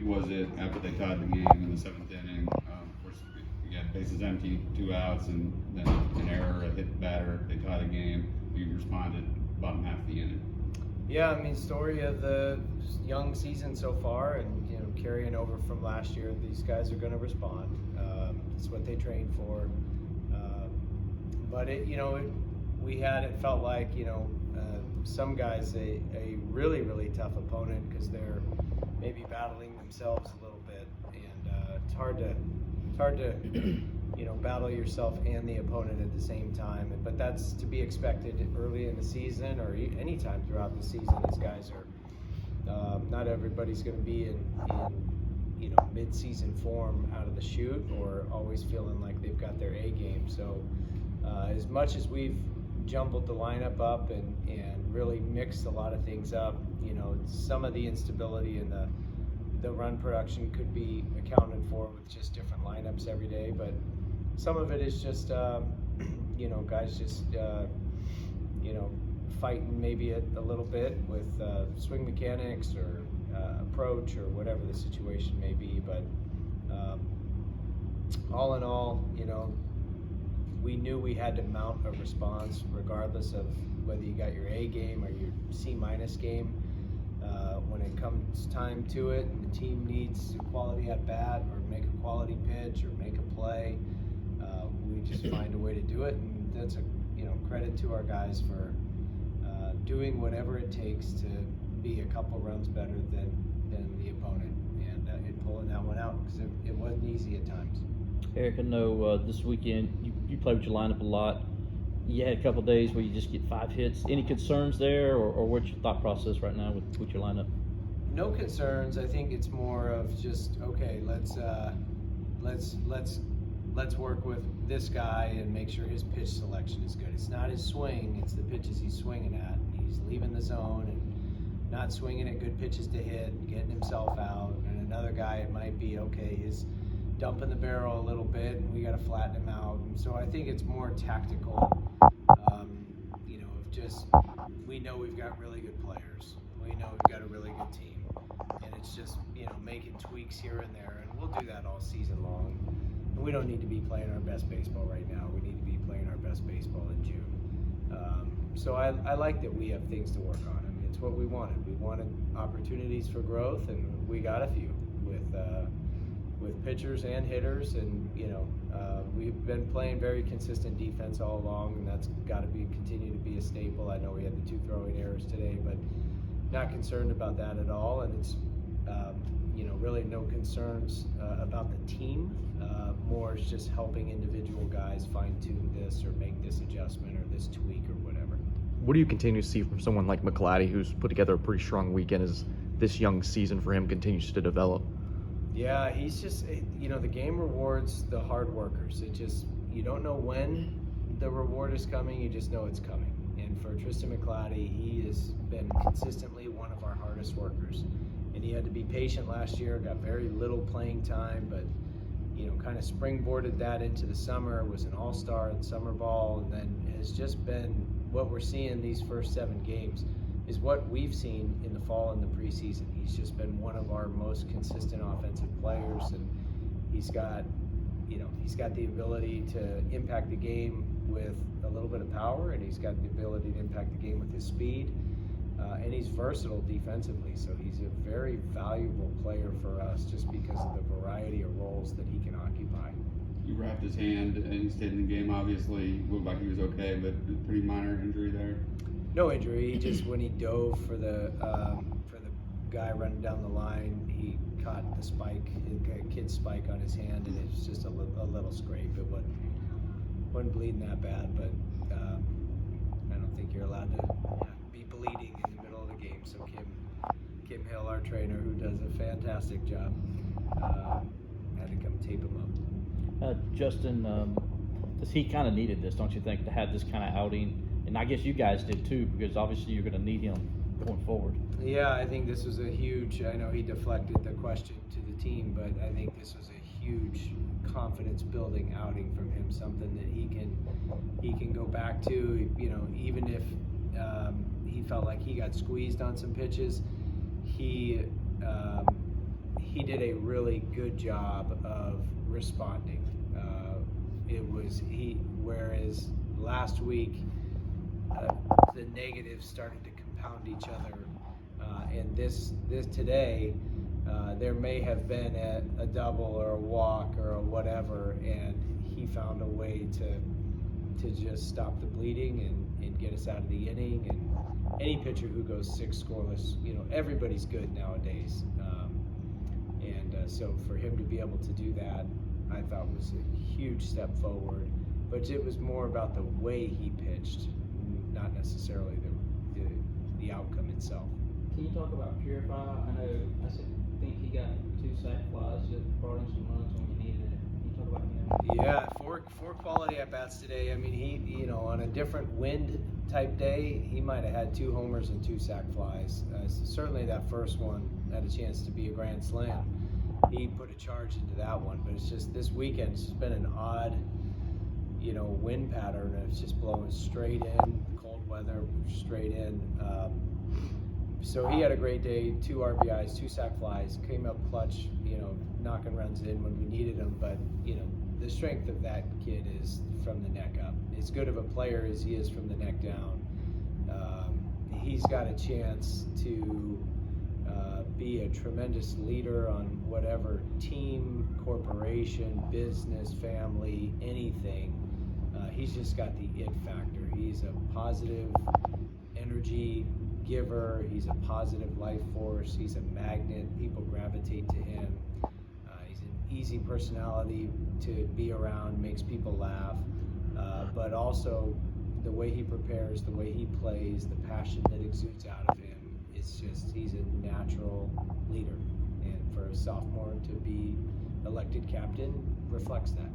Was it after they tied the game in the seventh inning? Of course, you got bases empty, 2 outs, and then an error, a hit batter. They tie the game. You responded bottom half of the inning. Yeah, I mean, story of the young season so far, and carrying over from last year. These guys are going to respond. It's what they trained for. But it felt like some guys a really really tough opponent because they're maybe battling themselves a little bit, and it's hard to battle yourself and the opponent at the same time. But that's to be expected early in the season or any time throughout the season. These guys are not everybody's going to be in mid-season form out of the chute or always feeling like they've got their A game. So as much as we've jumbled the lineup up and really mixed a lot of things up, some of the instability in the run production could be accounted for with just different lineups every day, but some of it is just guys just fighting maybe a little bit with swing mechanics or approach or whatever the situation may be. But all in all, we knew we had to mount a response regardless of whether you got your A game or your C- game. When it comes time to it and the team needs a quality at bat or make a quality pitch or make a play, we just find a way to do it, and that's a credit to our guys for doing whatever it takes to be a couple runs better than the opponent, and pulling that one out because it wasn't easy at times. Erik, I know this weekend you play with your lineup a lot. You had a couple of days where you just get 5 hits. Any concerns there, or what's your thought process right now with your lineup? No concerns. I think it's more of just okay. Let's work with this guy and make sure his pitch selection is good. It's not his swing; it's the pitches he's swinging at. He's leaving the zone and not swinging at good pitches to hit, and getting himself out. And another guy, it might be okay. He's dumping the barrel a little bit, and we got to flatten him out. And so I think it's more tactical. Of just we know we've got really good players. We know we've got a really good team, and it's just making tweaks here and there, and we'll do that all season long. And we don't need to be playing our best baseball right now. We need to be playing our best baseball in June. So I like that we have things to work on. I mean, it's what we wanted. We wanted opportunities for growth, and we got a few with pitchers and hitters, and we've been playing very consistent defense all along, and that's got to continue to be a staple. I know we had the 2 throwing errors today, but not concerned about that at all, and it's really no concerns about the team. More is just helping individual guys fine-tune this or make this adjustment or this tweak or whatever. What do you continue to see from someone like McLaddy, who's put together a pretty strong weekend as this young season for him continues to develop? Yeah, he's just, the game rewards the hard workers. You don't know when the reward is coming, you just know it's coming. And for Tristan McLaddy, he has been consistently one of our hardest workers. And he had to be patient last year, got very little playing time, but kind of springboarded that into the summer, was an all-star in summer ball, and then has just been what we're seeing these first 7 games is what we've seen in the fall and the preseason. He's just been one of our most consistent offensive players, and he's got the ability to impact the game with a little bit of power, and he's got the ability to impact the game with his speed, and he's versatile defensively. So he's a very valuable player for us just because of the variety of roles that he can occupy. He wrapped his hand and he stayed in the game. Obviously, looked like he was okay, but pretty minor injury there. No injury. He just when he dove for the guy running down the line, he caught the spike, a kid's spike on his hand, and it's just a little scrape. It wasn't bleeding that bad, but I don't think you're allowed to be bleeding in the middle of the game. So Kim Hill, our trainer, who does a fantastic job, had to come tape him up. Justin, he kind of needed this, don't you think, to have this kind of outing? And I guess you guys did too, because obviously you're going to need him going forward. Yeah, I think this was a huge, I know he deflected the question to the team, but I think this was a huge confidence building outing from him, something that he can go back to, even if he felt like he got squeezed on some pitches, he he did a really good job of responding. Whereas last week the negatives started to compound each other, and this today there may have been a double or a walk or a whatever, and he found a way to just stop the bleeding and get us out of the inning. And any pitcher who goes 6 scoreless, everybody's good nowadays. So for him to be able to do that, I thought was a huge step forward. But it was more about the way he pitched, not necessarily the outcome itself. Can you talk about Purify? I think he got 2 sack flies that brought him some runs when we needed it. Can you talk about him? Yeah, four quality at bats today. I mean, he on a different wind type day, he might have had 2 homers and 2 sack flies. Certainly that first one had a chance to be a grand slam. He put a charge into that one, but it's just this weekend it's just been an odd, wind pattern. It's just blowing straight in, cold weather, straight in. So he had a great day, 2 RBIs, 2 sack flies, came up clutch, knocking runs in when we needed him. But, the strength of that kid is from the neck up. As good of a player as he is from the neck down, he's got a chance to be a tremendous leader on whatever team, corporation, business, family, anything. He's just got the it factor. He's a positive energy giver. He's a positive life force. He's a magnet. People gravitate to him. He's an easy personality to be around, makes people laugh. But also the way he prepares, the way he plays, the passion that exudes out of him. He's a natural leader. And for a sophomore to be elected captain reflects that.